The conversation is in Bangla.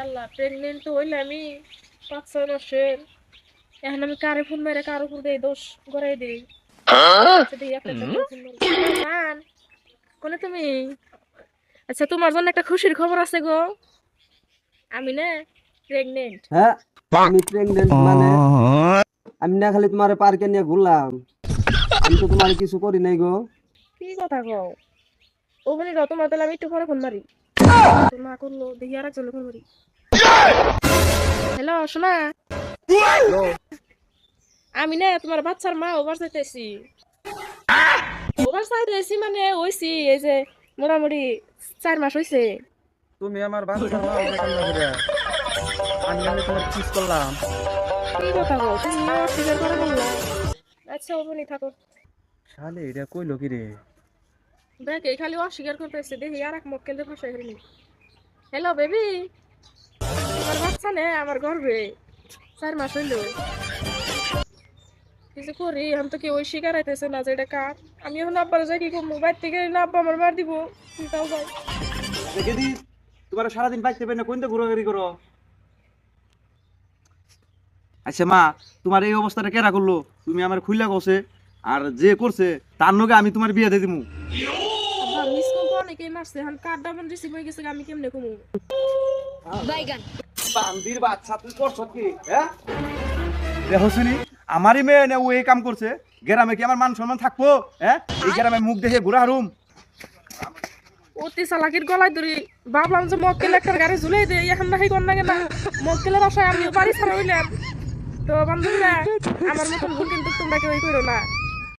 আল্লাহ, প্রেগনেন্ট তো হইলে আমি 5-6 মাসের। এখন আমি কারে ফোন মেরে কার উপর দিয়ে দোষ গড়াই দিই। আচ্ছা দেখি একটা ফোন মেরে জান, কোনে তুমি? আচ্ছা তোমার জন্য একটা খুশির খবর আছে গো। আমি না প্রেগনেন্ট। হ্যাঁ, আমি প্রেগনেন্ট মানে আমি না খালি তোমার পার্কে নিয়ে ঘুরলাম, আমি তো তোমার কিছু করি নাই গো। কি কথা কও? ওখানে তোমার তাহলে আমি একটু পরে ফোন মারি। তো না করলো দেখি আর একজনে ফোন মারি। হ্যালো শোনা, আমি না তোমার বাচ্চার মা ওভার চাইতেছি। ওভার চাইতেছি মানে হইছি এই যে মোটামুটি 4 মাস হইছে। তুমি আমার বাচ্চার মা হবে কেমন করে? আমি আমি তোমার কিস করলাম। কি কথা কও? তুমি অস্বীকার করে বললা। আচ্ছা ওখানে থাকো। শালে এটা কইলো কি রে? দেখ এই খালি অস্বীকার করতেছে দেখি আর এক মক্কেলের ভাষায় হইনি। হ্যালো বেবি, তোমার বাচ্চা নে আমার গর্ভে 4 মাস হইলো। কিছু করি আমি তো কেউ স্বীকার আইতেছে না যে এটা কার। আমি এখন আব্বার যাই কি করবো? বাইর থেকে না আব্বা আমার মার দিব। চিন্তাও যাই। দেখে দি তোমার সারাদিন বাইতে পাই না, কোনটা ঘোরাঘুরি করো? আচ্ছা মা, তোমার এই অবস্থাটা কেরা করলো? তুমি আমার খুইলা কছে, আর যে করছে তার নগে আমি তোমার বিয়ে দিয়ে দিমু। আব্বা মিস কল তো অনেকেই মারছে, এখন কার ডাবল রিসিভ হয়ে গেছে আমি কেমনে কমু? বাইগান বান্দির বাচ্চা, তুই করছ কি? হ্যাঁ দেখো শুনি, আমারই মেয়ে না ও এই কাম করছে, গ্রামে কি আমার মান সম্মান থাকবো? হ্যাঁ, এই গ্রামে মুখ দেখে ঘুরা হারুম। অতি চালাকির গলায় ধরি ভাবলাম যে মক্কেল একটা গাড়ি ঝুলাই দেয়, এখন না সেই কন্যা কেনা মক্কেলের আশায় আমিও বাড়ি ছাড়া হইলাম। তো বান্ধবীরা আমার মতন ভুল কিন্তু তোমরা কেউ করো না।